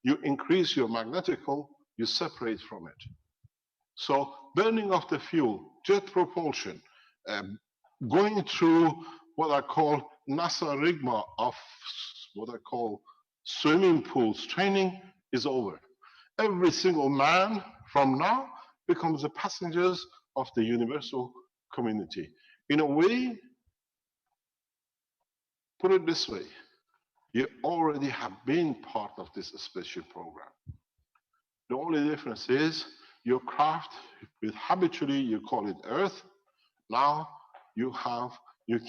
you increase your magnetical, you separate from it. So burning of the fuel, jet propulsion, going through what I call NASA rigmarole of what I call swimming pools training is over. Every single man from now becomes the passengers of the universal community. In a way, put it this way, you already have been part of this spaceship program. The only difference is your craft, with habitually you call it Earth, now you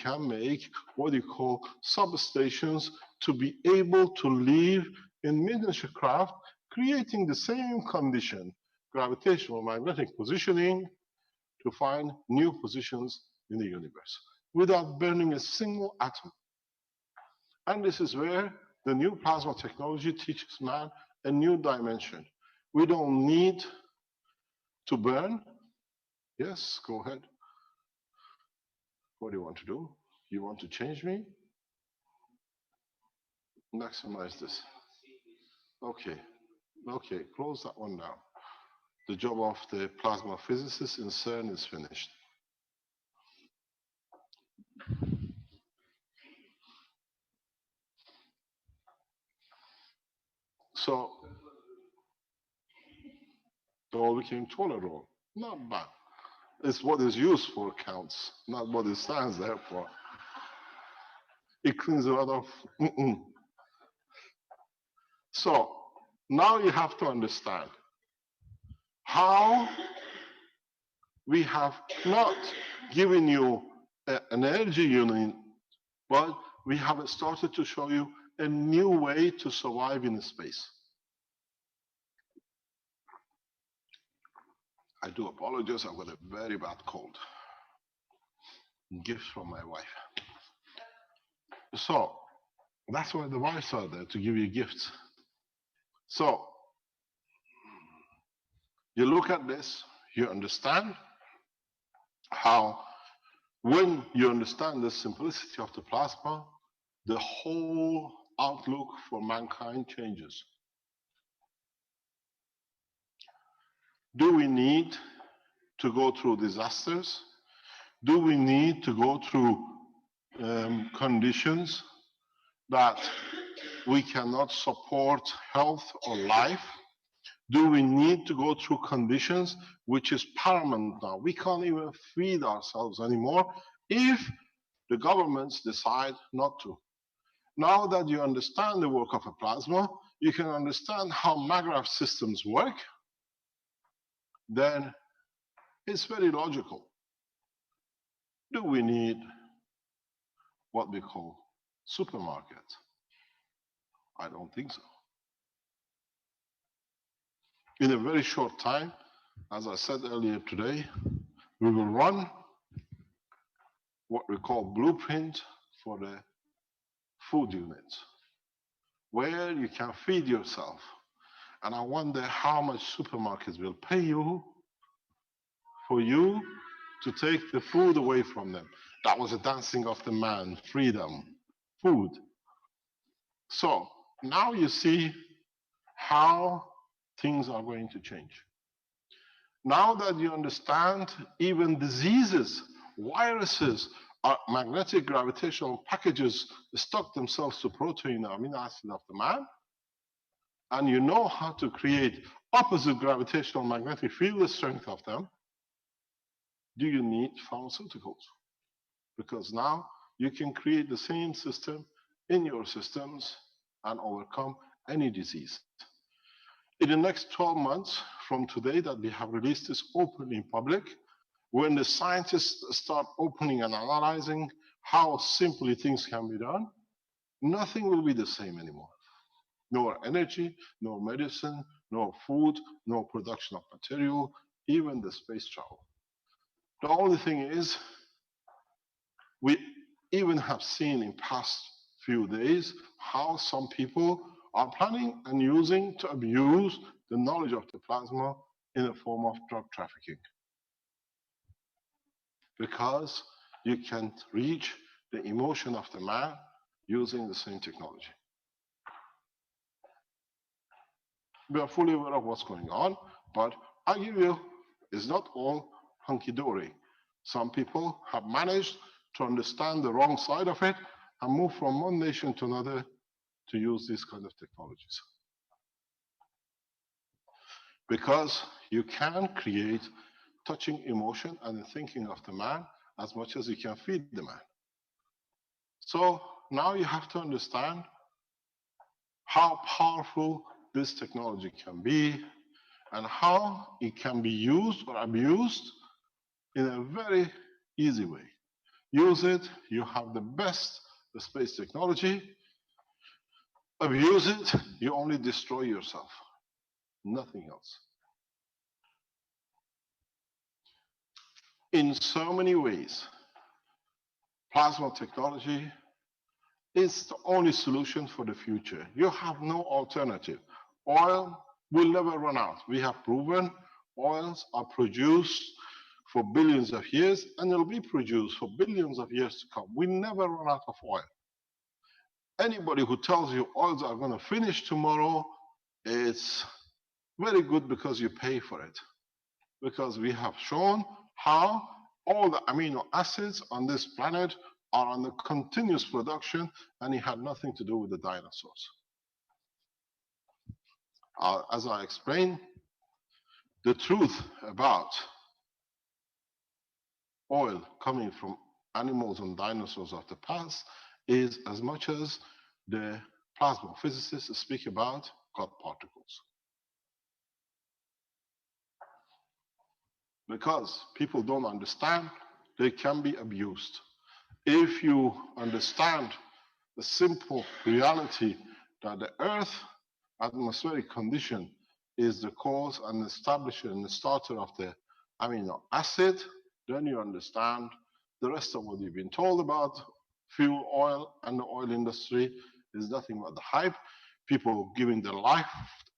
can make what you call substations to be able to live in miniature craft, creating the same condition, gravitational magnetic positioning, to find new positions in the universe without burning a single atom. And this is where the new plasma technology teaches man a new dimension. We don't need to burn. Yes, go ahead. What do you want to do? You want to change me? Maximize this. Okay. Okay, close that one down. The job of the plasma physicist in CERN is finished. So, it all became toilet roll. Not bad. It's what is used for counts, not what it stands there for. It cleans a lot of. So, now you have to understand how we have not given you an energy unit, but we have started to show you a new way to survive in space. I do apologize, I've got a very bad cold. Gift from my wife. So, that's why the wives are there, to give you gifts. So, you look at this, you understand how, when you understand the simplicity of the plasma, the whole outlook for mankind changes. Do we need to go through disasters? Do we need to go through conditions that we cannot support health or life? Do we need to go through conditions which is paramount now? We can't even feed ourselves anymore if the governments decide not to. Now that you understand the work of a plasma, you can understand how maglev systems work, then it's very logical. Do we need what we call supermarkets? I don't think so. In a very short time, as I said earlier today, we will run what we call blueprint for the food units, where you can feed yourself. And I wonder how much supermarkets will pay you for you to take the food away from them. That was a dancing of the man, freedom, food. So now you see how things are going to change. Now that you understand even diseases, viruses, are magnetic gravitational packages stuck themselves to protein or amino acid of the man, and you know how to create opposite gravitational magnetic field strength of them, do you need pharmaceuticals? Because now you can create the same system in your systems and overcome any disease. In the next 12 months from today that we have released this openly in public, when the scientists start opening and analyzing how simply things can be done, nothing will be the same anymore. No energy, no medicine, no food, no production of material, even the space travel. The only thing is, we even have seen in past few days how some people are planning and using to abuse the knowledge of the plasma in the form of drug trafficking. Because you can't reach the emotion of the man using the same technology. We are fully aware of what's going on, but I give you, it's not all hunky-dory. Some people have managed to understand the wrong side of it and move from one nation to another to use these kind of technologies. Because you can create touching emotion and the thinking of the man as much as you can feed the man. So now you have to understand how powerful this technology can be and how it can be used or abused in a very easy way. Use it, you have the best space technology. Abuse it, you only destroy yourself, nothing else. In so many ways, plasma technology is the only solution for the future. You have no alternative. Oil will never run out. We have proven oils are produced for billions of years and will be produced for billions of years to come. We never run out of oil. Anybody who tells you oils are going to finish tomorrow, it's very good because you pay for it. Because we have shown how all the amino acids on this planet are under continuous production, and it had nothing to do with the dinosaurs. As I explained, the truth about oil coming from animals and dinosaurs of the past is as much as the plasma physicists speak about God particles. Because people don't understand, they can be abused. If you understand the simple reality that the Earth atmospheric condition is the cause and establisher and the starter of the amino acid, then you understand the rest of what you've been told about fuel oil and the oil industry is nothing but the hype. People giving their life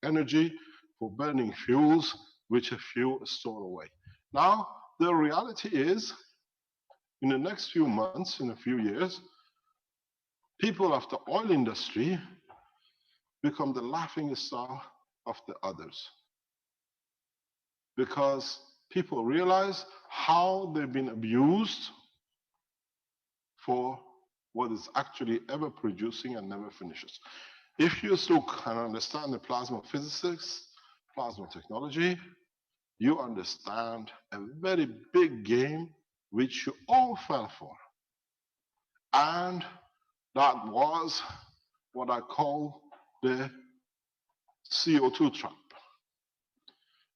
energy for burning fuels, which a few store away. Now, the reality is, in the next few months, in a few years, people of the oil industry become the laughing stock of the others. Because people realize how they've been abused for what is actually ever producing and never finishes. If you look and understand the plasma physics, plasma technology, you understand a very big game which you all fell for. And that was what I call the CO2 trap.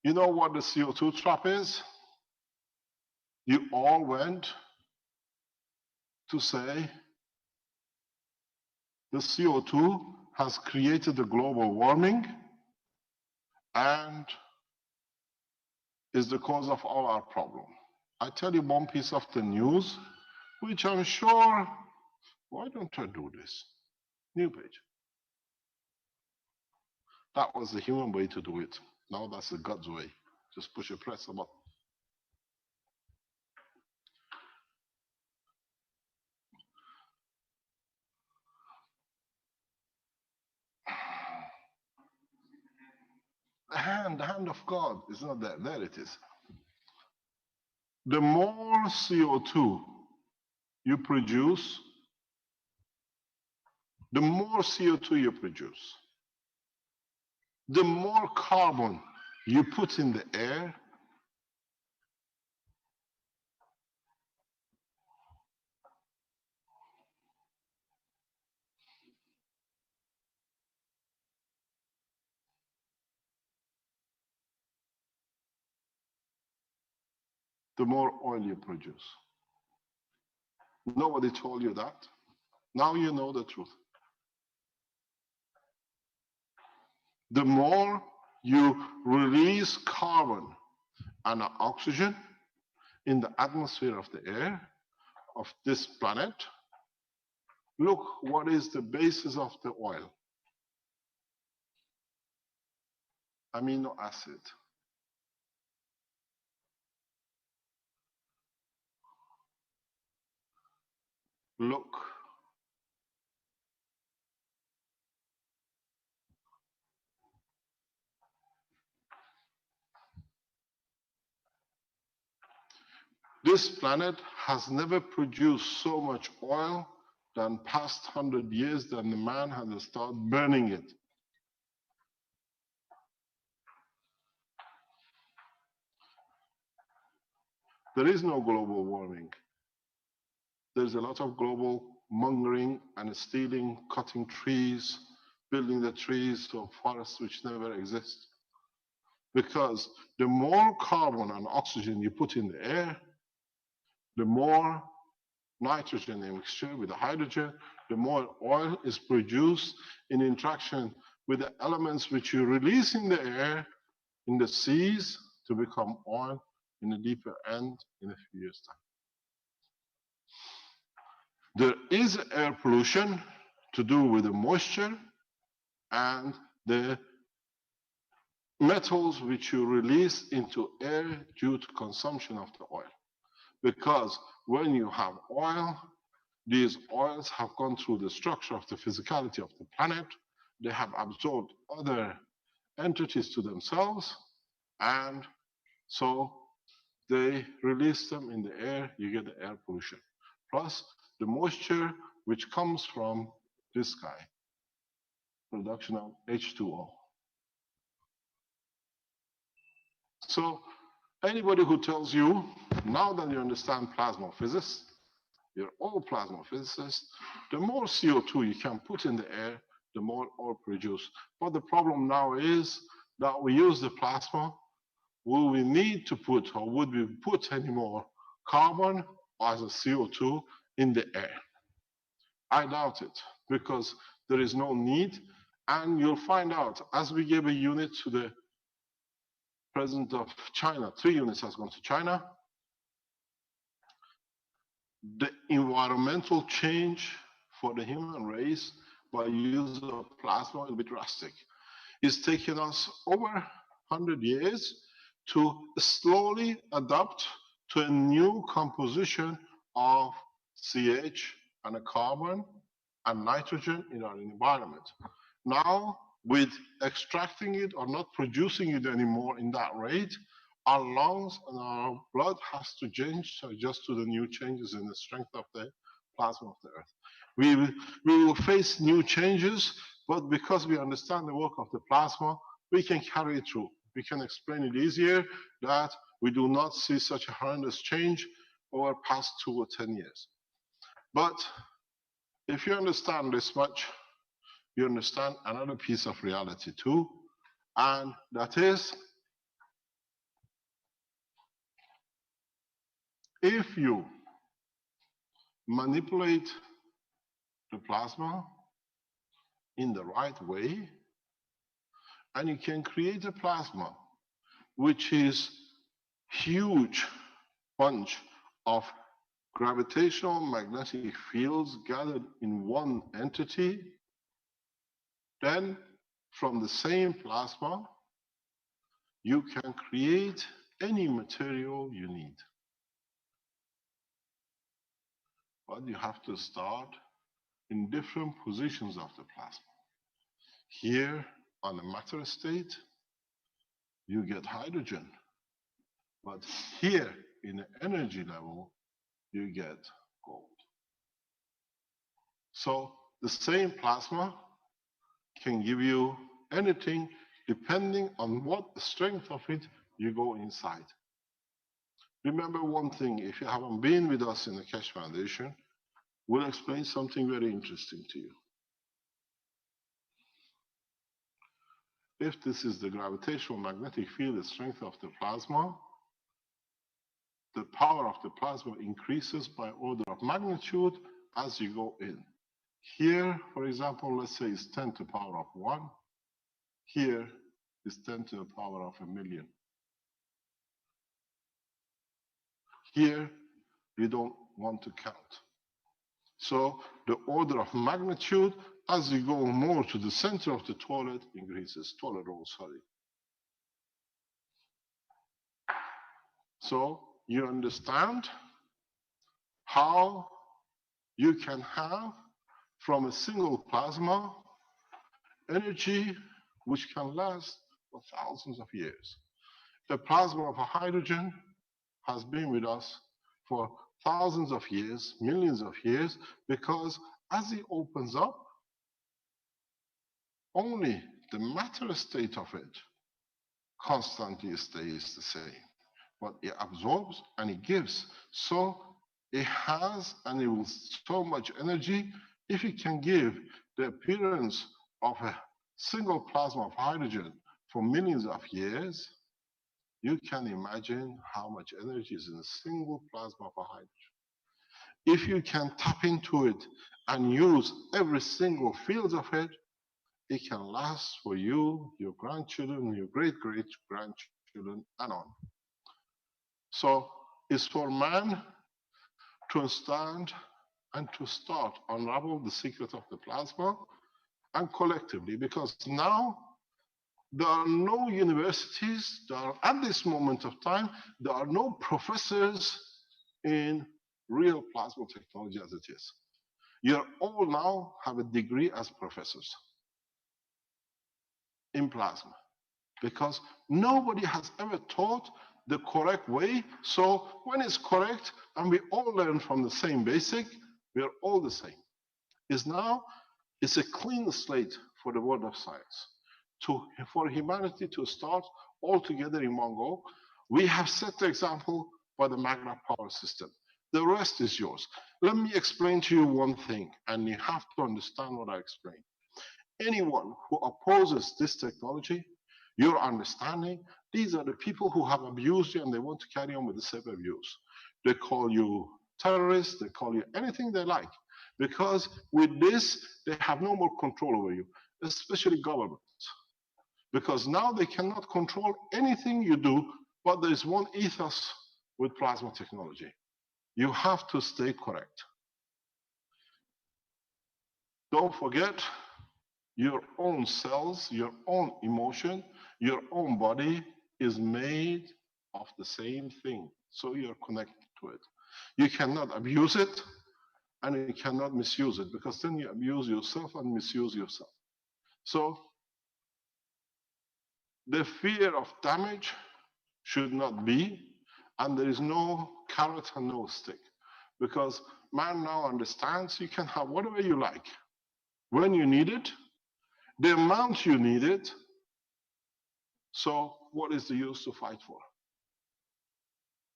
You know what the CO2 trap is? You all went to say the CO2 has created the global warming and is the cause of all our problem. I tell you one piece of the news, which I'm sure, why don't I do this? New page. That was the human way to do it. Now that's the God's way. Just push a press a button. The hand of God is not there. There it is. The more CO2 you produce, the more CO2 you produce, the more carbon you put in the air, the more oil you produce. Nobody told you that. Now you know the truth. The more you release carbon and oxygen in the atmosphere of the air of this planet, look what is the basis of the oil. Amino acid. Look. This planet has never produced so much oil than past 100 years than the man has started burning it. There is no global warming. There's a lot of global mongering and stealing, cutting trees, building the trees of forests which never exist. Because the more carbon and oxygen you put in the air, the more nitrogen in mixture with the hydrogen, the more oil is produced in interaction with the elements which you release in the air, in the seas, to become oil in the deeper end in a few years' time. There is air pollution to do with the moisture and the metals which you release into air due to consumption of the oil. Because when you have oil, these oils have gone through the structure of the physicality of the planet. They have absorbed other entities to themselves, and so they release them in the air, you get the air pollution. Plus the moisture which comes from this guy, production of H2O. So anybody who tells you, now that you understand plasma physics, you're all plasma physicists, the more CO2 you can put in the air, the more oil produced. But the problem now is that we use the plasma. Will we need to put, or would we put any more carbon as a CO2 in the air? I doubt it, because there is no need. And you'll find out, as we gave a unit to the president of China, 3 units has gone to China, the environmental change for the human race by use of plasma will be drastic. It's taken us over 100 years to slowly adapt to a new composition of CH and a carbon and nitrogen in our environment. Now, with extracting it or not producing it anymore in that rate, our lungs and our blood has to change to adjust to the new changes in the strength of the plasma of the earth. We will face new changes, but because we understand the work of the plasma, we can carry it through. We can explain it easier that we do not see such a horrendous change over past 2 or 10 years. But if you understand this much, you understand another piece of reality too, and that is, if you manipulate the plasma in the right way, and you can create a plasma which is huge bunch of gravitational magnetic fields gathered in one entity, then from the same plasma you can create any material you need. But you have to start in different positions of the plasma. Here on the matter state, you get hydrogen. But here in the energy level, you get gold. So the same plasma can give you anything depending on what strength of it you go inside. Remember one thing, if you haven't been with us in the Keshe Foundation, we'll explain something very interesting to you. If this is the gravitational magnetic field, the strength of the plasma, the power of the plasma increases by order of magnitude as you go in. Here, for example, let's say it's 10 to the power of 1. Here is 10 to the power of 1,000,000. Here, you don't want to count. So the order of magnitude, as you go more to the center of the toilet, increases. Toilet roll, sorry. So you understand how you can have from a single plasma energy which can last for thousands of years. The plasma of a hydrogen has been with us for thousands of years, millions of years, because as it opens up, only the matter state of it constantly stays the same. But it absorbs and it gives. So it has and it will so much energy. If it can give the appearance of a single plasma of hydrogen for millions of years, you can imagine how much energy is in a single plasma of a hydrogen. If you can tap into it and use every single field of it, it can last for you, your grandchildren, your great-great-grandchildren, and on. So it's for man to understand and to start unravel the secret of the plasma, and collectively, because now there are no universities, at this moment of time, there are no professors in real plasma technology as it is. You all now have a degree as professors in plasma, because nobody has ever taught the correct way. So when it's correct and we all learn from the same basic, we are all the same. It's a clean slate for the world of science, for humanity to start all together in one go. We have set the example by the Magna power system. The rest is yours. Let me explain to you one thing, and you have to understand what I explain. Anyone who opposes this technology, your understanding, these are the people who have abused you and they want to carry on with the same abuse. They call you terrorists, they call you anything they like, because with this, they have no more control over you, especially governments. Because now they cannot control anything you do, but there is one ethos with plasma technology. You have to stay correct. Don't forget, your own cells, your own emotion, your own body is made of the same thing. So you're connected to it. You cannot abuse it and you cannot misuse it, because then you abuse yourself and misuse yourself. So the fear of damage should not be, and there is no carrot and no stick, because man now understands you can have whatever you like when you need it, the amount you need it. So what is the use to fight for?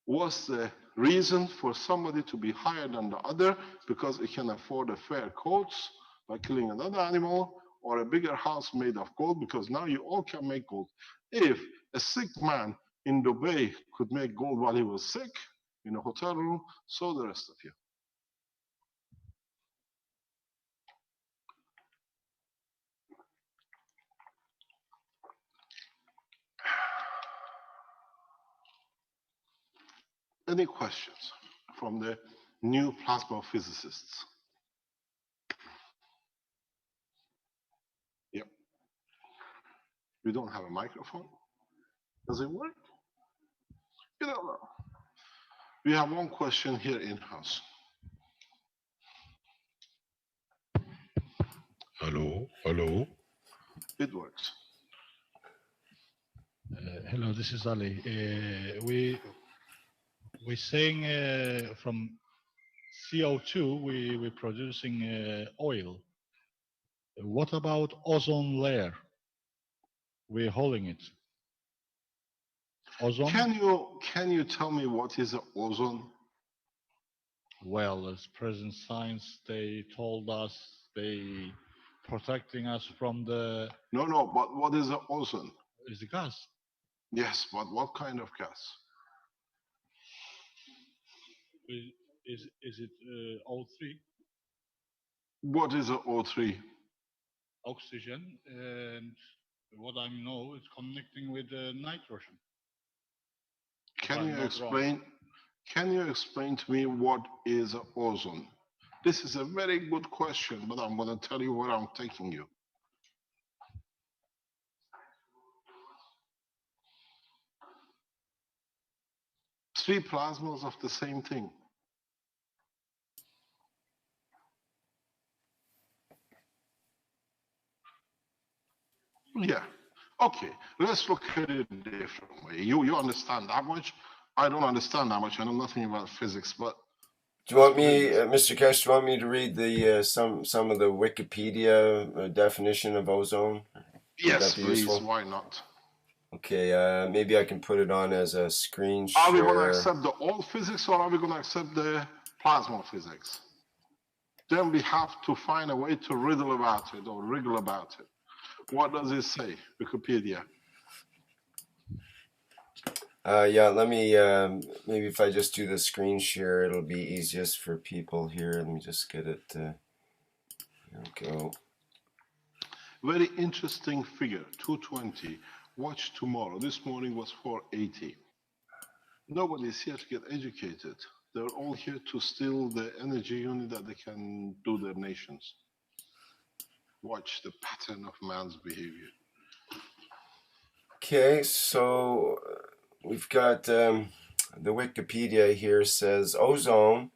What's the reason for somebody to be higher than the other because it can afford a fair coats by killing another animal, or a bigger house made of gold, because now you all can make gold. If a sick man in Dubai could make gold while he was sick in a hotel room, so the rest of you. Any questions from the new plasma physicists? Yep. We don't have a microphone. Does it work? You don't know. We have one question here in-house. Hello, hello. It works. Hello, this is Ali. We're saying from CO2 we're producing oil. What about ozone layer? We're holding it. Ozone? Can you tell me what is ozone? Well, as present science, they told us they protecting us from the. No, but what is ozone? Is the gas? Yes, but what kind of gas? Is it O3? What is O3? Oxygen, and what I know is connecting with nitrogen. Can you explain to me what is ozone? This is a very good question, but I'm going to tell you where I'm taking you. Three plasmas of the same thing. Yeah. Okay, let's look at it a different way. You understand that much. I don't understand that much. I know nothing about physics, but Do you want me, Mr. Kesh, do you want me to read the some of the Wikipedia definition of ozone? yes, please. Useful? Why not? Okay, maybe I can put it on as a screen share. Are we going to accept the old physics or are we going to accept the plasma physics? Then we have to find a way to riddle about it or wriggle about it. What does it say, Wikipedia? Yeah, let me, maybe if I just do the screen share, it'll be easiest for people here. Let me just get it, here we go. Very interesting figure, 220. Watch tomorrow. This morning was 480. Nobody's here to get educated. They're all here to steal the energy unit that they can do their nations. Watch the pattern of man's behavior. Okay, so we've got the Wikipedia here says ozone,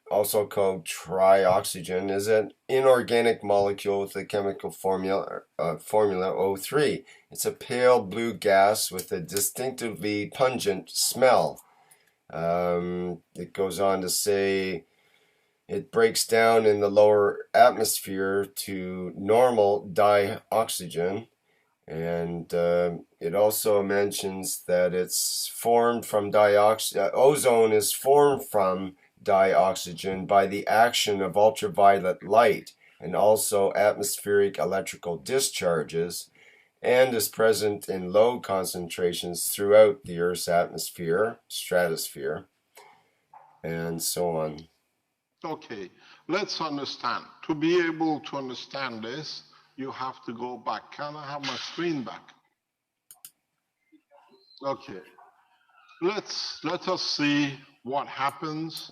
also called trioxygen, is an inorganic molecule with the chemical formula O3. It's a pale blue gas with a distinctively pungent smell. It goes on to say it breaks down in the lower atmosphere to normal dioxygen. And it also mentions that it's formed from ozone is formed from dioxygen by the action of ultraviolet light and also atmospheric electrical discharges, and is present in low concentrations throughout the Earth's atmosphere, stratosphere, and so on. Okay, let's understand. To be able to understand this, you have to go back. Can I have my screen back? Okay. Let us see what happens.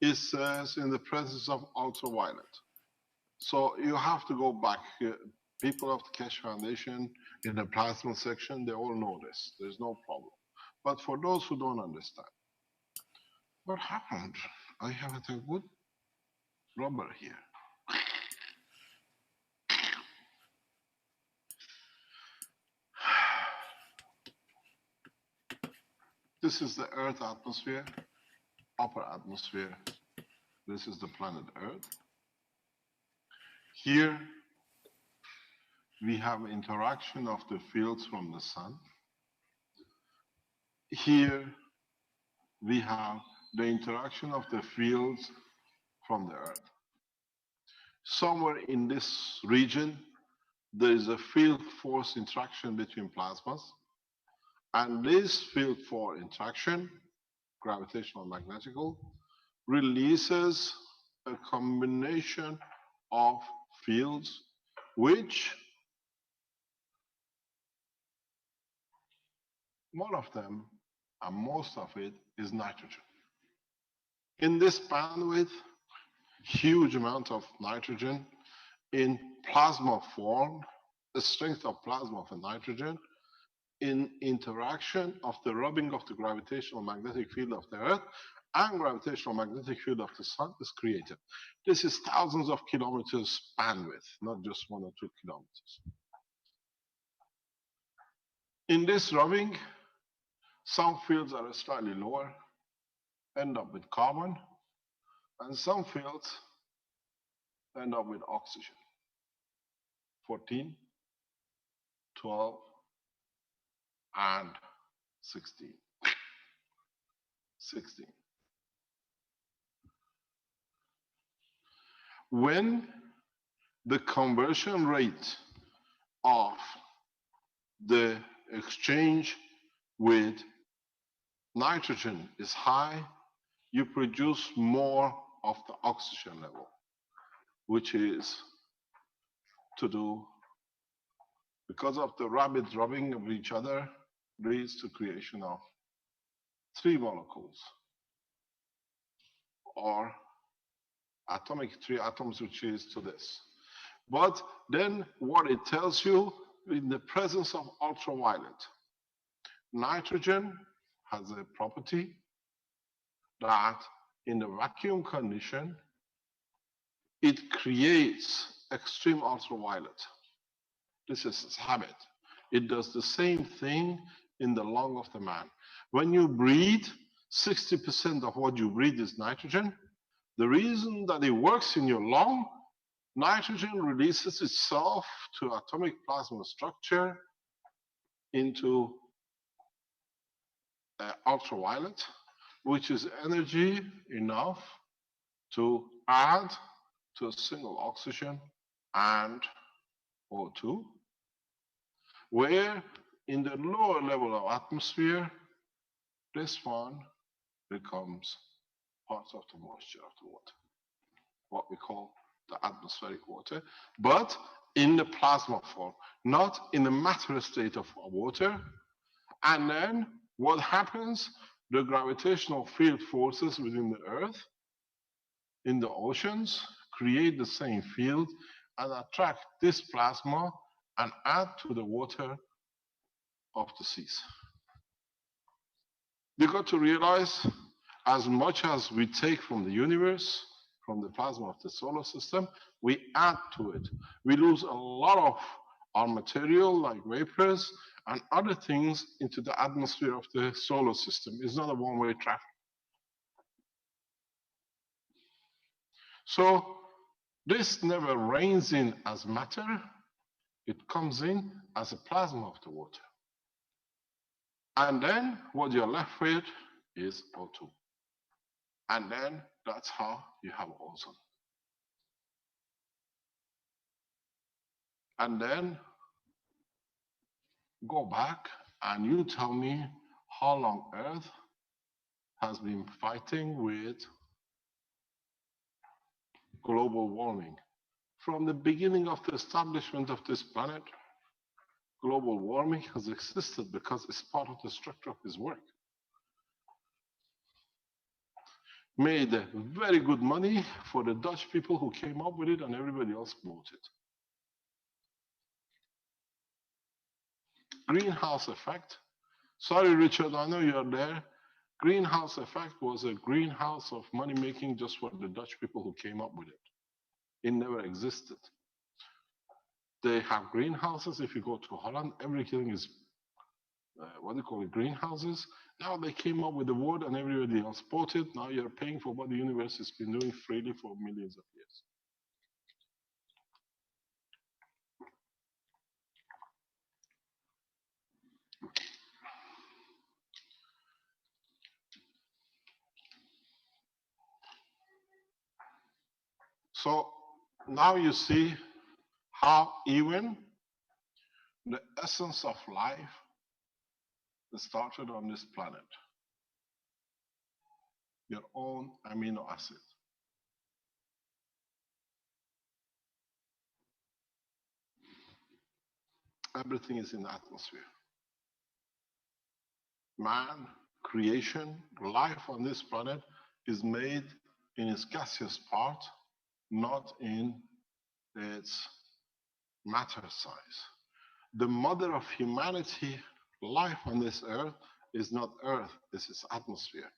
It says in the presence of ultraviolet. So you have to go back. People of the Keshe Foundation in the plasma section, they all know this. There's no problem. But for those who don't understand, what happened? I have a good rubber here. This is the Earth atmosphere, upper atmosphere. This is the planet Earth. Here we have interaction of the fields from the sun. Here we have the interaction of the fields from the Earth. Somewhere in this region, there is a field force interaction between plasmas. And this field force interaction, gravitational magnetical, releases a combination of fields which one of them, and most of it, is nitrogen. In this bandwidth, huge amount of nitrogen in plasma form, the strength of plasma of nitrogen in interaction of the rubbing of the gravitational magnetic field of the Earth and gravitational magnetic field of the sun is created. This is thousands of kilometers bandwidth, not just 1 or 2 kilometers. In this rubbing, some fields are slightly lower, end up with carbon, and some fields end up with oxygen. 14, 12, and 16. 16. When the conversion rate of the exchange with nitrogen is high, you produce more of the oxygen level, which is to do, because of the rapid rubbing of each other, leads to creation of 3 molecules, or atomic 3 atoms, which is to this. But then what it tells you, in the presence of ultraviolet, nitrogen has a property that in the vacuum condition, it creates extreme ultraviolet. This is its habit. It does the same thing in the lung of the man. When you breathe, 60% of what you breathe is nitrogen. The reason that it works in your lung, nitrogen releases itself to atomic plasma structure into ultraviolet, which is energy enough to add to a single oxygen and O2, where in the lower level of atmosphere, this one becomes part of the moisture of the water, what we call the atmospheric water, but in the plasma form, not in the matter state of water. And then what happens? The gravitational field forces within the Earth, in the oceans, create the same field and attract this plasma and add to the water of the seas. You got to realize, as much as we take from the universe, from the plasma of the solar system, we add to it. We lose a lot of our material, like vapors and other things, into the atmosphere of the solar system. It's not a one-way traffic. So this never rains in as matter. It comes in as a plasma of the water. And then what you're left with is O2. And then that's how you have ozone. And then go back and you tell me how long Earth has been fighting with global warming. From the beginning of the establishment of this planet, global warming has existed because it's part of the structure of his work. Made very good money for the Dutch people who came up with it, and everybody else bought it. Greenhouse effect. Sorry, Richard, I know you're there. Greenhouse effect was a greenhouse of money making just for the Dutch people who came up with it. It never existed. They have greenhouses. If you go to Holland, everything is, what do you call it, greenhouses. Now they came up with the word and everybody else bought it. Now you're paying for what the universe has been doing freely for millions of years. So now you see how even the essence of life started on this planet. Your own amino acid. Everything is in the atmosphere. Man, creation, life on this planet is made in its gaseous part, not in its matter size. The mother of humanity, life on this earth, is not earth, it's its atmosphere.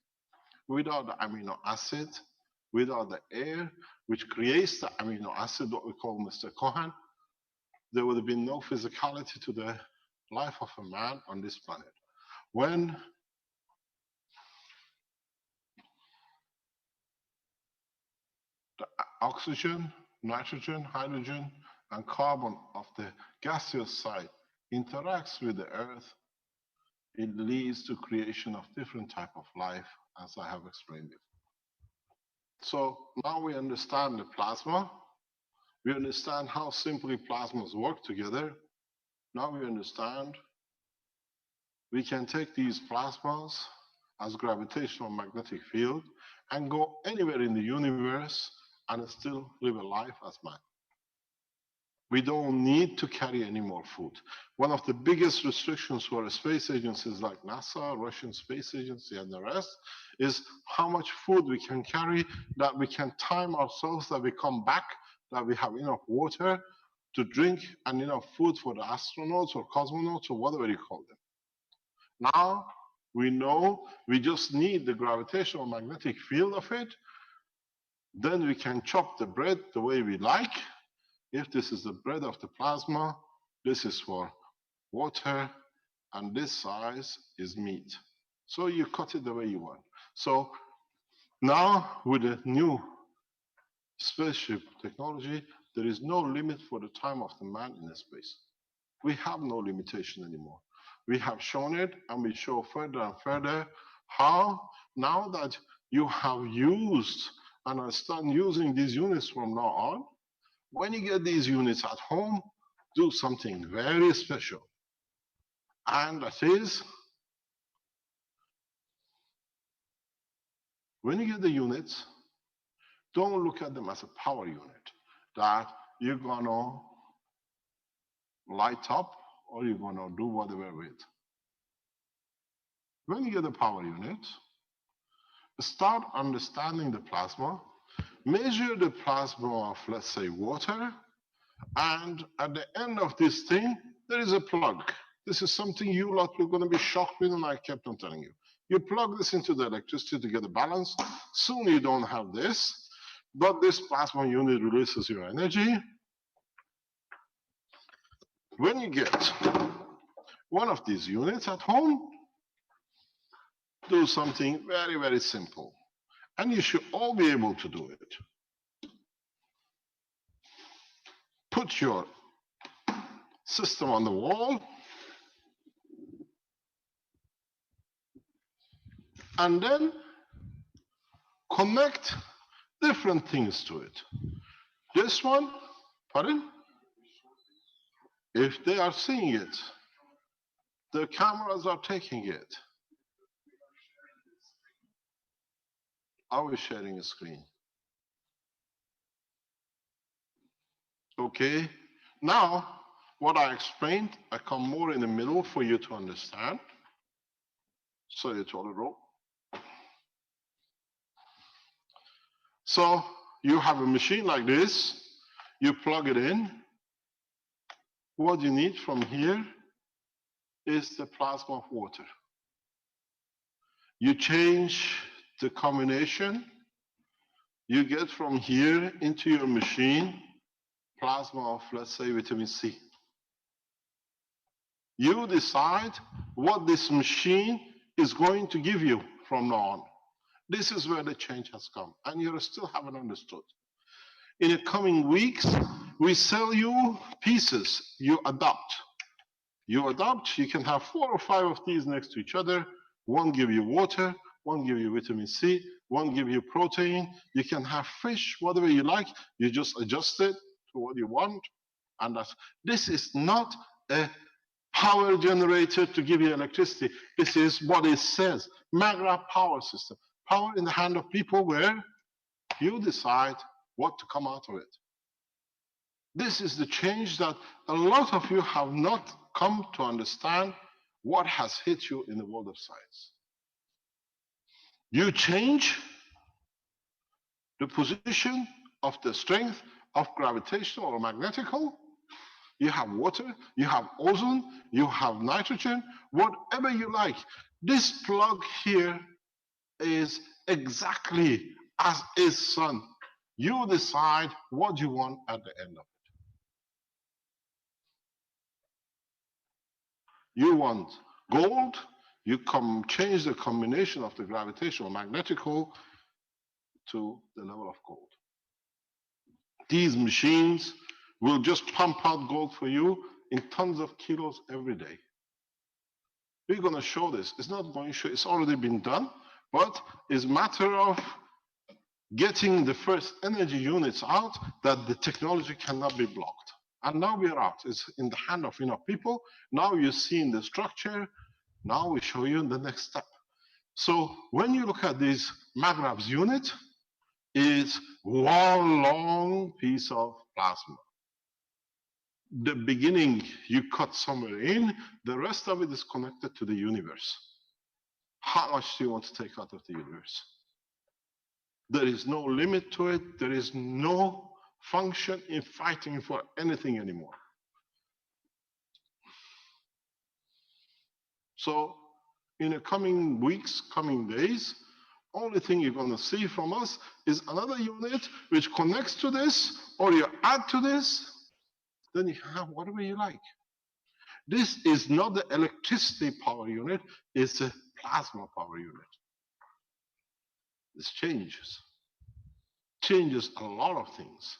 Without the amino acid, without the air, which creates the amino acid, what we call Mr. Cohen, there would have been no physicality to the life of a man on this planet. When the oxygen, nitrogen, hydrogen, and carbon of the gaseous side interacts with the earth, it leads to creation of different type of life, as I have explained before. So now we understand the plasma. We understand how simply plasmas work together. Now we understand we can take these plasmas as gravitational magnetic field and go anywhere in the universe and still live a life as man. We don't need to carry any more food. One of the biggest restrictions for space agencies like NASA, Russian Space Agency, and the rest is how much food we can carry, that we can time ourselves, that we come back, that we have enough water to drink and enough food for the astronauts or cosmonauts or whatever you call them. Now we know we just need the gravitational magnetic field of it. Then we can chop the bread the way we like. If this is the bread of the plasma, this is for water, and this size is meat. So you cut it the way you want. So now with the new spaceship technology, there is no limit for the time of the man in space. We have no limitation anymore. We have shown it, and we show further and further how now that you have used and are starting using these units from now on, when you get these units at home, do something very special. And that is, when you get the units, don't look at them as a power unit that you're gonna light up or you're gonna do whatever with. When you get the power unit, start understanding the plasma, measure the plasma of, let's say, water, and at the end of this thing, there is a plug. This is something you lot are going to be shocked with, and I kept on telling you. You plug this into the electricity to get a balance. Soon you don't have this, but this plasma unit releases your energy. When you get one of these units at home, do something very, very simple. And you should all be able to do it. Put your system on the wall, and then connect different things to it. This one, pardon? If they are seeing it, the cameras are taking it. Are we sharing a screen? Okay. Now, what I explained, I come more in the middle for you to understand. Sorry, toilet roll. So you have a machine like this, you plug it in. What you need from here is the plasma of water. You change the combination, you get from here into your machine plasma of, let's say, vitamin C. You decide what this machine is going to give you from now on. This is where the change has come, and you still haven't understood. In the coming weeks, we sell you pieces. You adopt. You adopt, you can have 4 or 5 of these next to each other. One give you water, one give you vitamin C, one give you protein. You can have fish, whatever you like. You just adjust it to what you want. And this is not a power generator to give you electricity. This is what it says. Magra power system. Power in the hand of people where you decide what to come out of it. This is the change that a lot of you have not come to understand what has hit you in the world of science. You change the position of the strength of gravitational or magnetical. You have water, you have ozone, you have nitrogen, whatever you like. This plug here is exactly as is sun. You decide what you want at the end of it. You want gold, you change the combination of the gravitational magnetical to the level of gold. These machines will just pump out gold for you in tons of kilos every day. We're going to show this. It's not going to show, it's already been done, but it's a matter of getting the first energy units out that the technology cannot be blocked. And now we are out. It's in the hand of enough people. Now you're seeing the structure. Now we show you the next step. So when you look at this Magrav's unit, it's one long piece of plasma. The beginning you cut somewhere in, the rest of it is connected to the universe. How much do you want to take out of the universe? There is no limit to it. There is no function in fighting for anything anymore. So in the coming weeks, coming days, only thing you're going to see from us is another unit which connects to this, or you add to this, then you have whatever you like. This is not the electricity power unit, it's a plasma power unit. This changes a lot of things.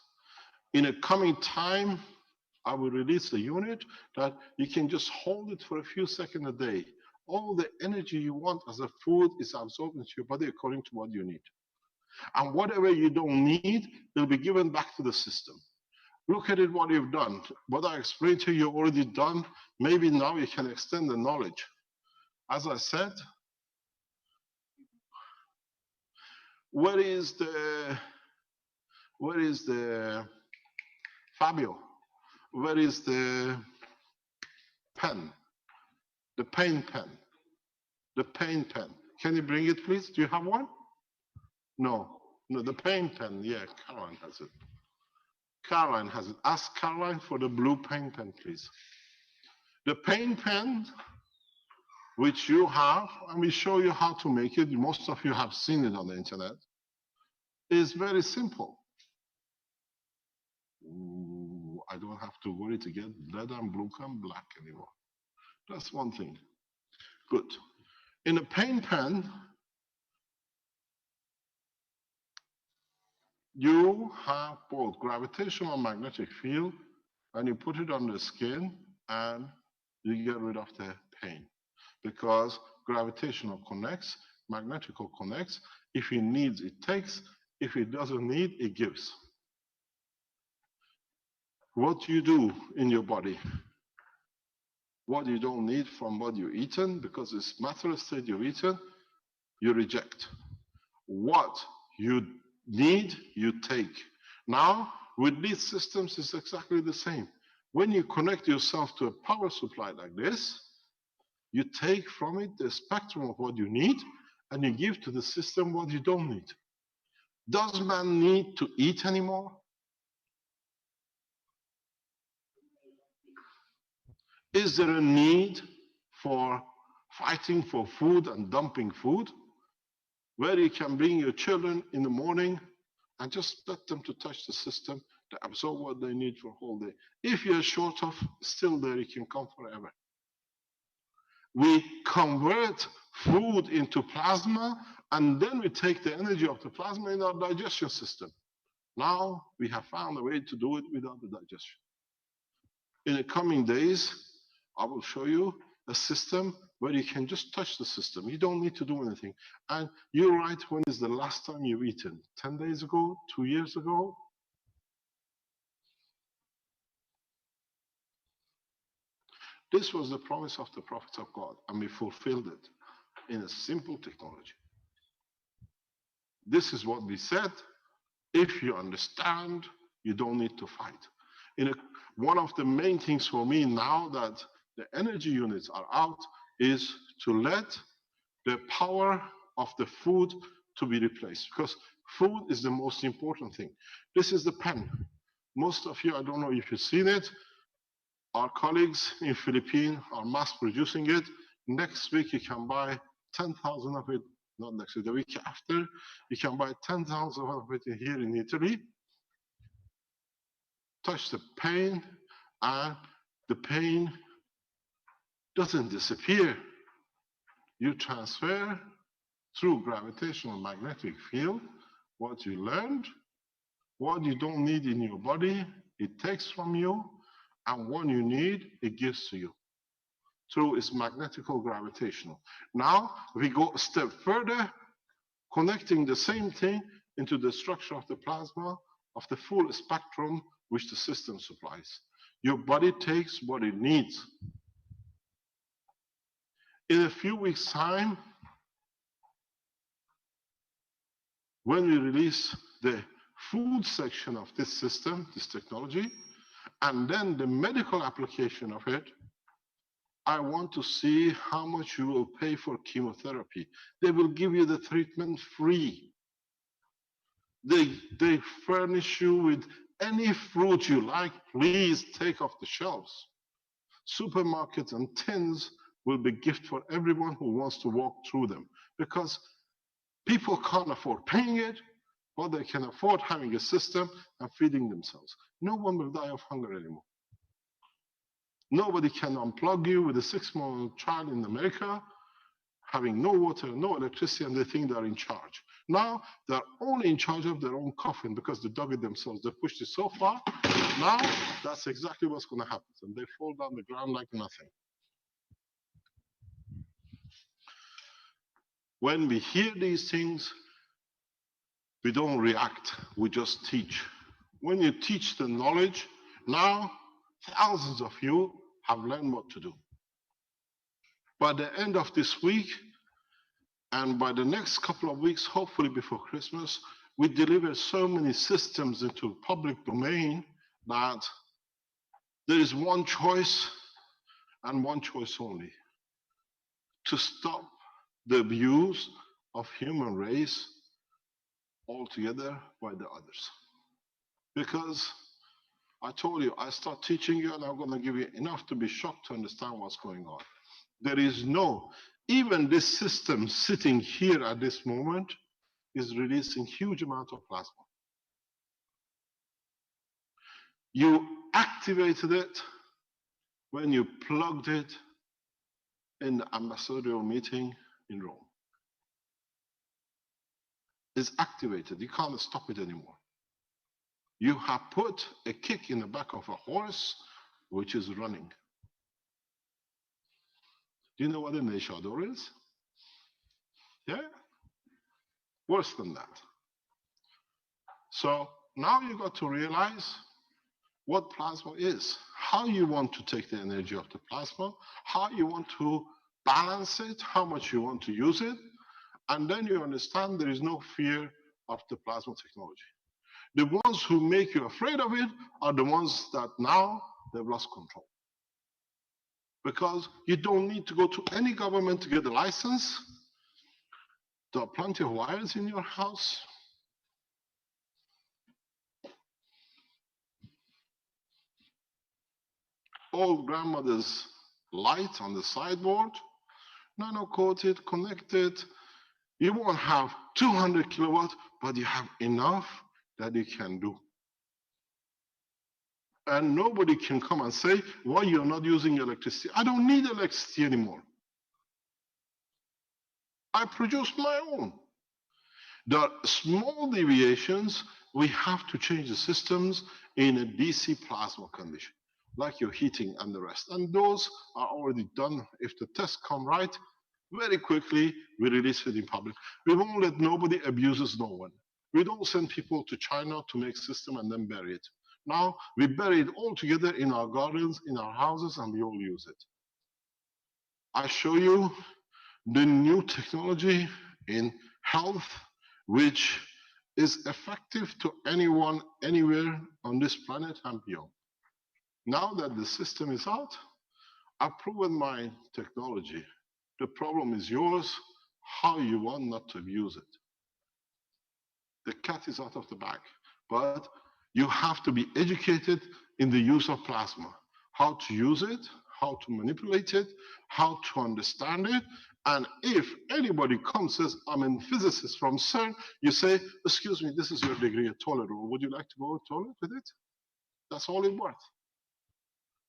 In a coming time, I will release a unit that you can just hold it for a few seconds a day. All the energy you want as a food is absorbed into your body according to what you need. And whatever you don't need will be given back to the system. Look at it, what you've done. What I explained to you, already done. Maybe now you can extend the knowledge. As I said, where is the Fabio? Where is the pen? The paint pen. The paint pen. Can you bring it, please? Do you have one? No, the paint pen. Yeah, Caroline has it. Caroline has it. Ask Caroline for the blue paint pen, please. The paint pen, which you have, and we show you how to make it. Most of you have seen it on the internet. Is very simple. Ooh, I don't have to worry to get red and blue and black anymore. That's one thing. Good. In a paint pen, you have both gravitational and magnetic field, and you put it on the skin and you get rid of the pain. Because gravitational connects, magnetical connects. If it needs, it takes. If it doesn't need, it gives. What you do in your body, what you don't need from what you've eaten, because it's matter of state you've eaten, you reject. What you need, you take. Now, with these systems, it's exactly the same. When you connect yourself to a power supply like this, you take from it the spectrum of what you need, and you give to the system what you don't need. Does man need to eat anymore? Is there a need for fighting for food and dumping food? Where you can bring your children in the morning and just let them to touch the system to absorb what they need for a whole day. If you're short of, still there, you can come forever. We convert food into plasma, and then we take the energy of the plasma in our digestion system. Now we have found a way to do it without the digestion. In the coming days, I will show you a system where you can just touch the system. You don't need to do anything. And you're right, when is the last time you've eaten? 10 days ago? 2 years ago? This was the promise of the prophets of God, and we fulfilled it in a simple technology. This is what we said. If you understand, you don't need to fight. One of the main things for me now that the energy units are out is to let the power of the food to be replaced, because food is the most important thing. This is the pen. Most of you, I don't know if you've seen it, our colleagues in Philippines are mass producing it. Next week you can buy 10,000 of it, not next week, the week after, you can buy 10,000 of it here in Italy. Touch the pain, and the pain doesn't disappear. You transfer through gravitational magnetic field what you learned, what you don't need in your body, it takes from you, and what you need, it gives to you through its magnetical gravitational. Now we go a step further, connecting the same thing into the structure of the plasma of the full spectrum which the system supplies. Your body takes what it needs. In a few weeks' time, when we release the food section of this system, this technology, and then the medical application of it, I want to see how much you will pay for chemotherapy. They will give you the treatment free. They furnish you with any fruit you like, please take off the shelves. Supermarkets and tins will be gift for everyone who wants to walk through them, because people can't afford paying it, but they can afford having a system and feeding themselves. No one will die of hunger anymore. Nobody can unplug you with a 6-month child in America, having no water, no electricity, and they think they're in charge. Now, they're only in charge of their own coffin because they dug it themselves. They pushed it so far. Now, that's exactly what's going to happen. And they fall down the ground like nothing. When we hear these things, we don't react, we just teach. When you teach the knowledge, now thousands of you have learned what to do. By the end of this week, and by the next couple of weeks, hopefully before Christmas, we deliver so many systems into public domain that there is one choice and one choice only: to stop the abuse of human race altogether by the others. Because I told you, I start teaching you and I'm going to give you enough to be shocked to understand what's going on. There is no, even this system sitting here at this moment is releasing huge amount of plasma. You activated it when you plugged it in the ambassadorial meeting in Rome. It's activated. You can't stop it anymore. You have put a kick in the back of a horse which is running. Do you know what a neshador is? Yeah? Worse than that. So now you got to realize what plasma is, how you want to take the energy of the plasma, how you want to balance it, how much you want to use it, and then you understand there is no fear of the plasma technology. The ones who make you afraid of it are the ones that now they've lost control. Because you don't need to go to any government to get a license. There are plenty of wires in your house. Old grandmother's light on the sideboard, nano-coated, connected. You won't have 200 kilowatt, but you have enough that you can do. And nobody can come and say, why you're not using electricity. I don't need electricity anymore. I produce my own. There are small deviations. We have to change the systems in a DC plasma condition, like your heating and the rest. And those are already done. If the tests come right, very quickly, we release it in public. We won't let nobody abuses no one. We don't send people to China to make system and then bury it. Now, we bury it all together in our gardens, in our houses, and we all use it. I show you the new technology in health, which is effective to anyone, anywhere on this planet and beyond. Now that the system is out, I've proven my technology. The problem is yours, how you want not to abuse it. The cat is out of the bag, but you have to be educated in the use of plasma, how to use it, how to manipulate it, how to understand it. And if anybody comes and says, I'm a physicist from CERN, you say, excuse me, this is your degree at toilet roll. Would you like to go to toilet with it? That's all it's worth.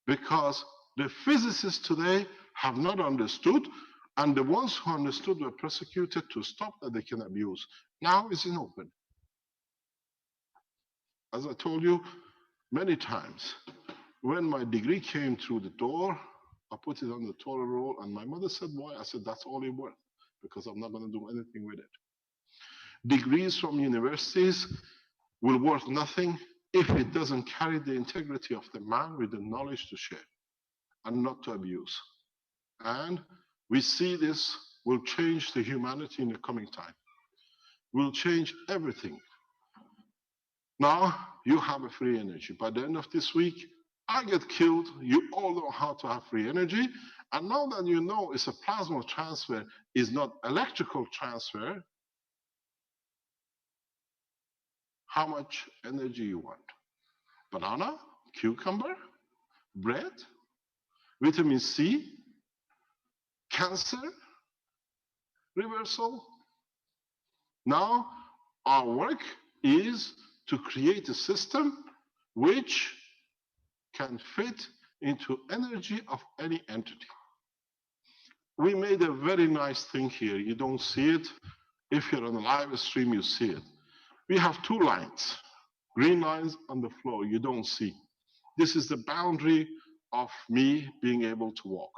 Because the physicists today have not understood, and the ones who understood were persecuted to stop that they can abuse. Now it's in open. As I told you many times, when my degree came through the door, I put it on the toilet roll, and my mother said, why? I said, that's all it's worth, because I'm not going to do anything with it. Degrees from universities will worth nothing if it doesn't carry the integrity of the man with the knowledge to share and not to abuse. And we see this will change the humanity in the coming time. Will change everything. Now you have a free energy. By the end of this week, I get killed. You all know how to have free energy. And now that you know it's a plasma transfer, is not electrical transfer, how much energy you want? Banana, cucumber, bread, vitamin C, cancer, reversal. Now our work is to create a system which can fit into energy of any entity. We made a very nice thing here. You don't see it. If you're on a live stream, you see it. We have two lines, green lines on the floor, you don't see. This is the boundary of me being able to walk.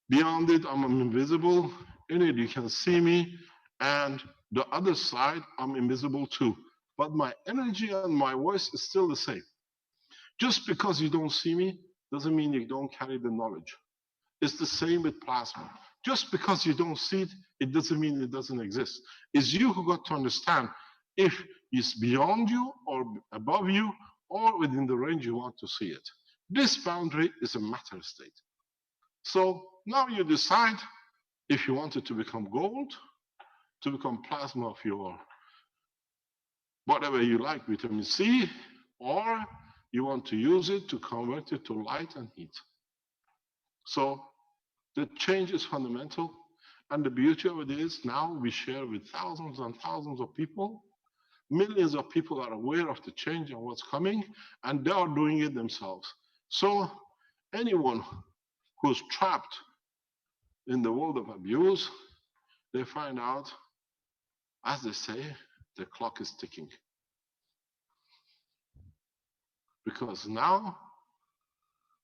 Beyond it, I'm invisible. In it, you can see me. And the other side, I'm invisible too. But my energy and my voice is still the same. Just because you don't see me doesn't mean you don't carry the knowledge. It's the same with plasma. Just because you don't see it, it doesn't mean it doesn't exist. It's you who got to understand if it's beyond you or above you or within the range you want to see it. This boundary is a matter state. So now you decide if you want it to become gold, to become plasma of your whatever you like, vitamin C, or you want to use it to convert it to light and heat. So the change is fundamental, and the beauty of it is now we share with thousands and thousands of people. Millions of people are aware of the change and what's coming, and they are doing it themselves. So anyone who's trapped in the world of abuse, they find out, as they say, the clock is ticking. Because now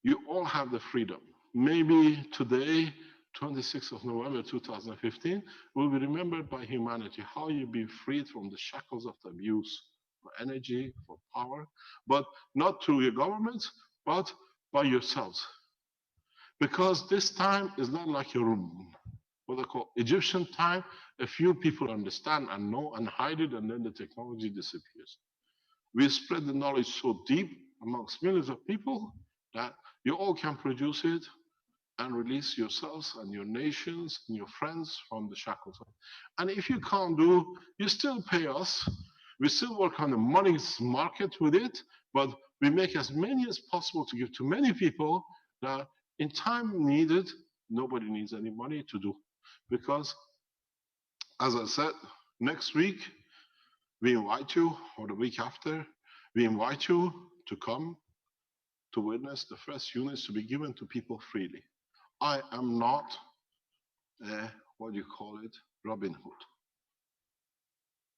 you all have the freedom. Maybe today, 26th of November 2015, will be remembered by humanity, how you be freed from the shackles of the abuse for energy, for power, but not through your governments, but by yourselves. Because this time is not like your, what they call Egyptian time. A few people understand and know and hide it, and then the technology disappears. We spread the knowledge so deep amongst millions of people that you all can produce it and release yourselves and your nations and your friends from the shackles. And if you can't do, you still pay us. We still work on the money market with it, but we make as many as possible to give to many people that in time needed, nobody needs any money to do. Because, as I said, next week, we invite you, or the week after, we invite you to come to witness the first units to be given to people freely. I am not, what do you call it, Robin Hood.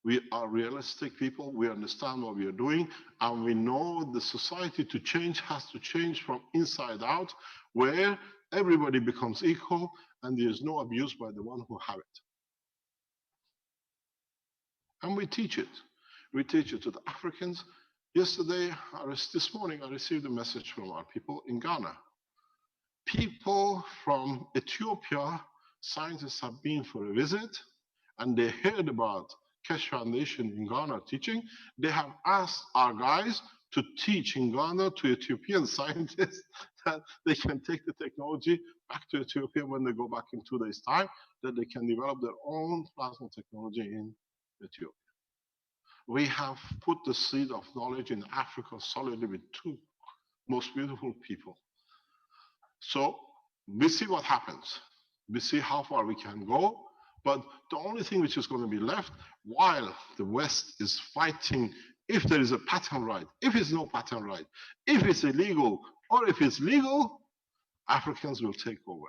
We are realistic people, we understand what we are doing, and we know the society to change has to change from inside out, where everybody becomes equal and there is no abuse by the one who have it. And we teach it. We teach it to the Africans. Yesterday, this morning, I received a message from our people in Ghana. People from Ethiopia, scientists have been for a visit, and they heard about Keshe Foundation in Ghana teaching. They have asked our guys to teach in Ghana to Ethiopian scientists that they can take the technology back to Ethiopia when they go back in 2 days' time, that they can develop their own plasma technology in Ethiopia. We have put the seed of knowledge in Africa solidly with two most beautiful people. So we see what happens. We see how far we can go. But the only thing which is going to be left while the West is fighting if there is a patent right, if it's no patent right, if it's illegal, or if it's legal, Africans will take over.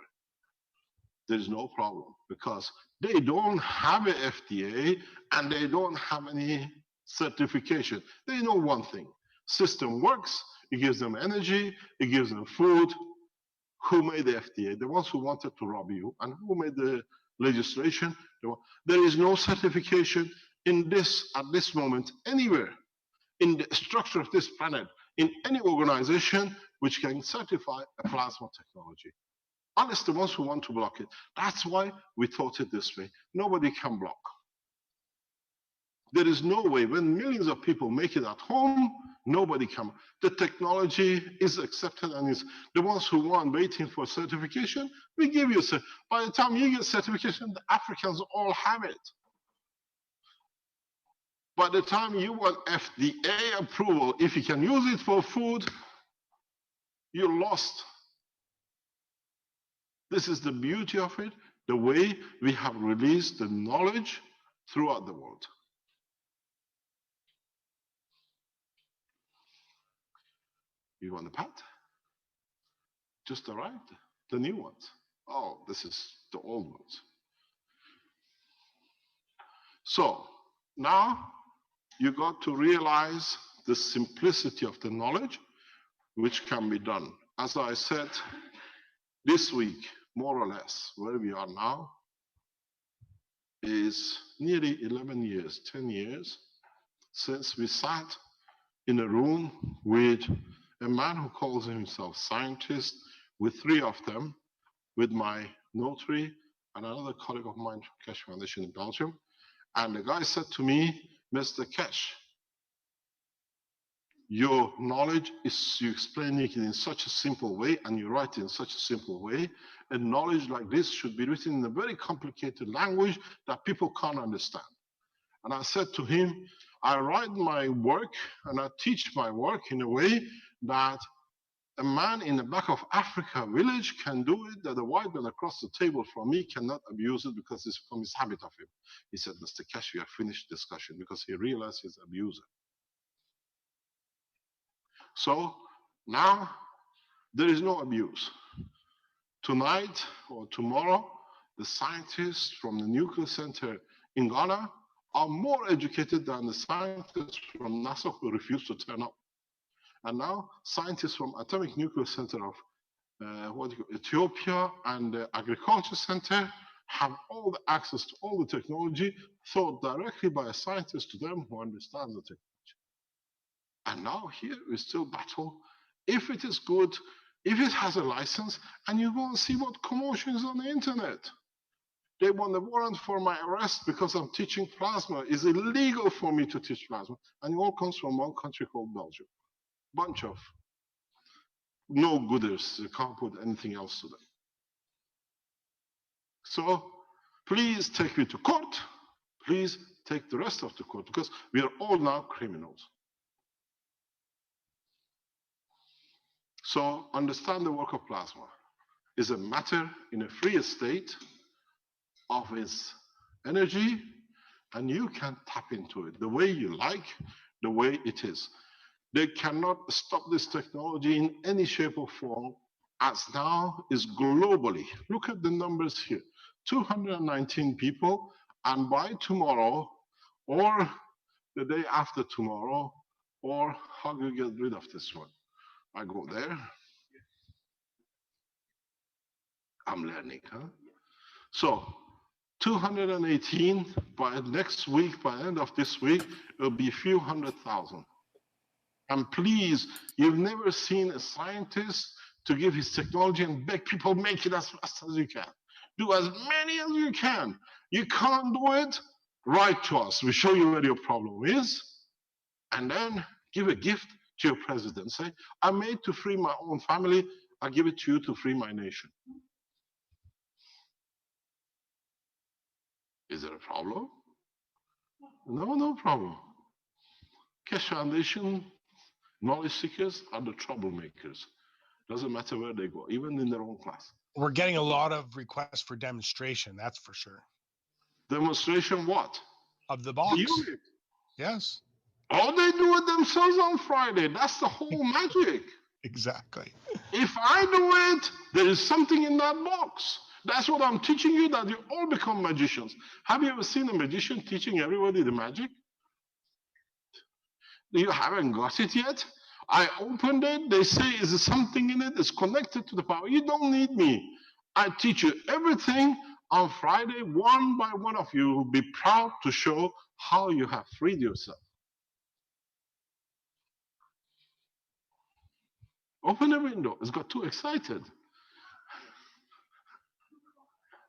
There's no problem because they don't have an FDA and they don't have any certification. They know one thing: system works, it gives them energy, it gives them food. Who made the FDA? The ones who wanted to rob you. And who made the legislation? There is no certification in this, at this moment, anywhere in the structure of this planet, in any organization which can certify a plasma technology. Unless the ones who want to block it. That's why we taught it this way. Nobody can block. There is no way, when millions of people make it at home, nobody can. The technology is accepted and is the ones who want waiting for certification, we give you, by the time you get certification, the Africans all have it. By the time you want FDA approval, if you can use it for food, you're lost. This is the beauty of it, the way we have released the knowledge throughout the world. You want the pat? just arrived, the new ones. Oh, this is the old ones. So now you got to realize the simplicity of the knowledge which can be done. As I said, this week, more or less, where we are now, is nearly 11 years, 10 years, since we sat in a room with a man who calls himself scientist, with 3 of them, with my notary and another colleague of mine from Cash Foundation in Belgium. And the guy said to me, Mr. Cash, your knowledge is, you explain it in such a simple way and you write it in such a simple way. And knowledge like this should be written in a very complicated language that people can't understand. And I said to him, I write my work and I teach my work in a way that a man in the back of Africa village can do it, that a white man across the table from me cannot abuse it because it's from his habit of him. He said, Mr. Cash, we have finished discussion, because he realized he's an abuser. So now there is no abuse. Tonight or tomorrow, the scientists from the nuclear center in Ghana are more educated than the scientists from NASA who refuse to turn up. And now scientists from Atomic Nuclear Center of Ethiopia and the Agriculture Center have all the access to all the technology taught directly by a scientist to them who understands the technology. And now here we still battle. If it is good, if it has a license, and you go and see what commotion is on the internet. They want a warrant for my arrest because I'm teaching plasma. It's illegal for me to teach plasma. And it all comes from one country called Belgium. Bunch of no gooders. You can't put anything else to them. So please take me to court. Please take the rest of the court, because we are all now criminals. So understand the work of plasma is a matter in a free state of its energy, and you can tap into it the way you like, the way it is. They cannot stop this technology in any shape or form, as now is globally. Look at the numbers here, 219 people, and by tomorrow, or the day after tomorrow, or how do you get rid of this one? I go there. I'm learning, huh? So 218 by next week, by the end of this week, it'll be a few 100,000. And please, you've never seen a scientist to give his technology and beg people make it as fast as you can. Do as many as you can. You can't do it, write to us. We show you where your problem is. And then give a gift to your president. Say, I made to free my own family. I give it to you to free my nation. Is there a problem? No, no problem. Keshe Foundation knowledge seekers are the troublemakers. Doesn't matter where they go, even in their own class. We're getting a lot of requests for demonstration, that's for sure. Demonstration what? Of the box. The unit. Yes. Oh, they do it themselves on Friday. That's the whole magic. Exactly. If I do it, there is something in that box. That's what I'm teaching you, that you all become magicians. Have you ever seen a magician teaching everybody the magic? You haven't got it yet? I opened it. They say, is there something in it? It's connected to the power. You don't need me. I teach you everything on Friday. One by one of you will be proud to show how you have freed yourself. Open the window. It's got too excited.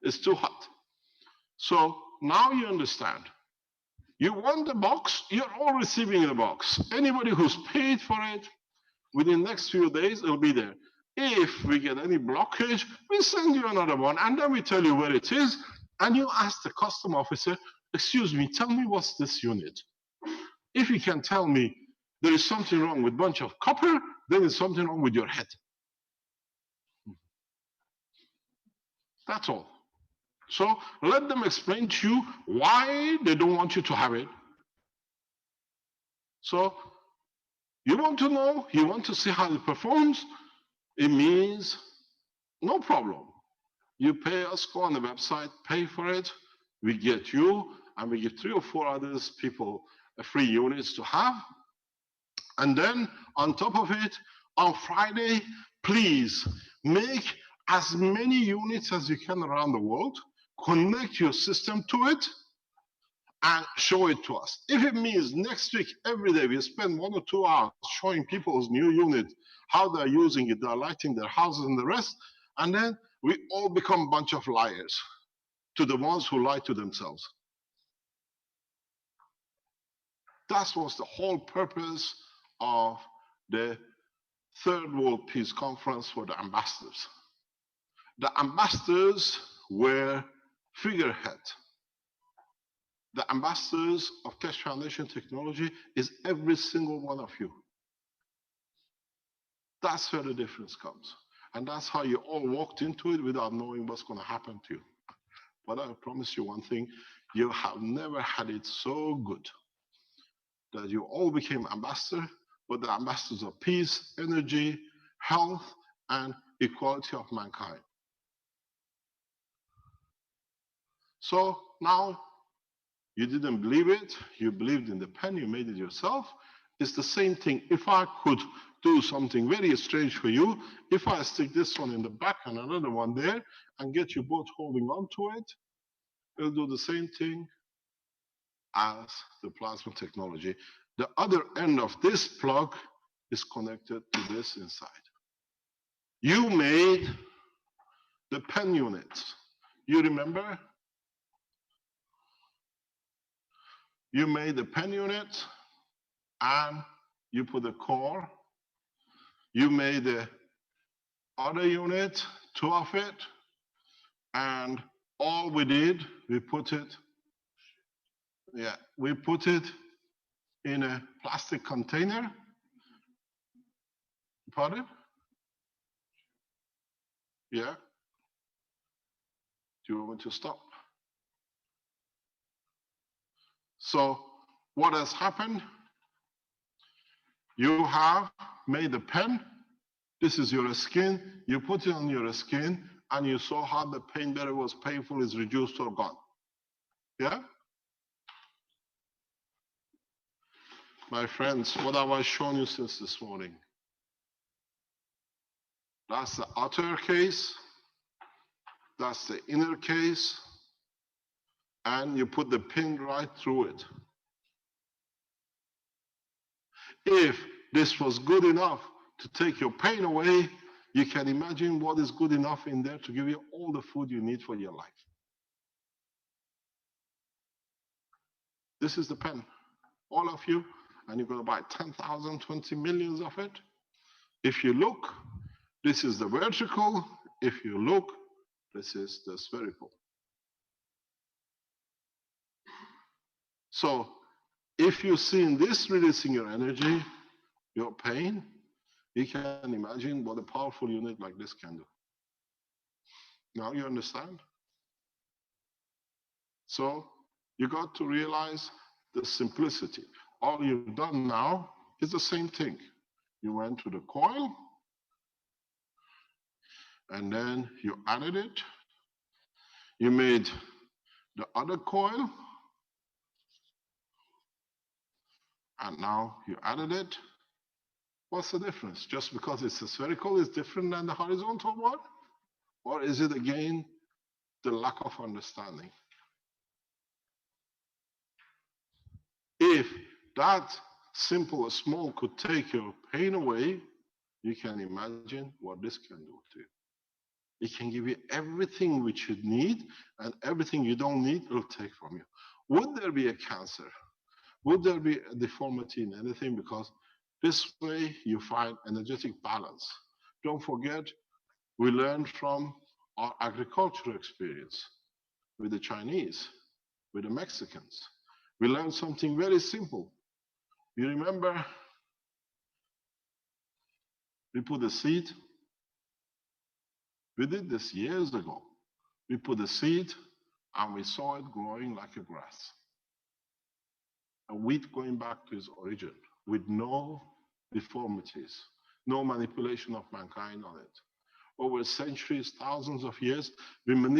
It's too hot. So now you understand. You want the box, you're all receiving the box. Anybody who's paid for it, within the next few days, it'll be there. If we get any blockage, we send you another one, and then we tell you where it is, and you ask the custom officer, excuse me, tell me what's this unit. If you can tell me there is something wrong with a bunch of copper, then there's something wrong with your head. That's all. So let them explain to you why they don't want you to have it. So you want to know, you want to see how it performs, it means No problem. You pay us, go on the website, pay for it. We get you, and we give 3 or 4 others people free units to have. And then on top of it, on Friday, please make as many units as you can around the world, connect your system to it, and show it to us. If it means next week, every day, we spend 1 or 2 hours showing people's new unit, how they're using it, they're lighting their houses and the rest, and then we all become a bunch of liars to the ones who lie to themselves. That was the whole purpose of the Third World Peace Conference for the ambassadors. The ambassadors were figurehead. The ambassadors of Keshe Foundation Technology is every single one of you. That's where the difference comes. And that's how you all walked into it without knowing what's going to happen to you. But I promise you one thing, you have never had it so good that you all became ambassadors, but the ambassadors of peace, energy, health, and equality of mankind. So now you didn't believe it, you believed in the pen, you made it yourself. It's the same thing. If I could do something very strange for you, if I stick this one in the back and another one there and get you both holding on to it, it'll do the same thing as the plasma technology. The other end of this plug is connected to this inside. You made the pen unit. You remember? You made the pen unit and you put the core. You made the other unit, 2 of it, and all we did, we put it in a plastic container. Pardon? Yeah. Do you want me to stop? So what has happened? You have made the pen. This is your skin. You put it on your skin, and you saw how the pain that it was painful is reduced or gone. Yeah? My friends, what have I shown you since this morning? That's the outer case. That's the inner case. And you put the pin right through it. If this was good enough to take your pain away, you can imagine what is good enough in there to give you all the food you need for your life. This is the pen, all of you, and you're going to buy 10,000, 20 millions of it. If you look, this is the vertical. If you look, this is the spherical. So if you see in this releasing your energy, your pain, you can imagine what a powerful unit like this can do. Now you understand? So you got to realize the simplicity. All you've done now is the same thing. You went to the coil, and then you added it. You made the other coil, and now you added it. What's the difference? Just because it's a spherical is different than the horizontal one? Or is it again the lack of understanding? If that simple or small could take your pain away, you can imagine what this can do to you. It can give you everything which you need, and everything you don't need, it will take from you. Would there be a cancer? Would there be a deformity in anything? Because this way you find energetic balance. Don't forget, we learned from our agricultural experience with the Chinese, with the Mexicans. We learned something very simple. You remember, we put a seed. We did this years ago. We put a seed and we saw it growing like a grass. A wheat going back to its origin with no deformities, no manipulation of mankind on it. over centuries, thousands of years, we manipulate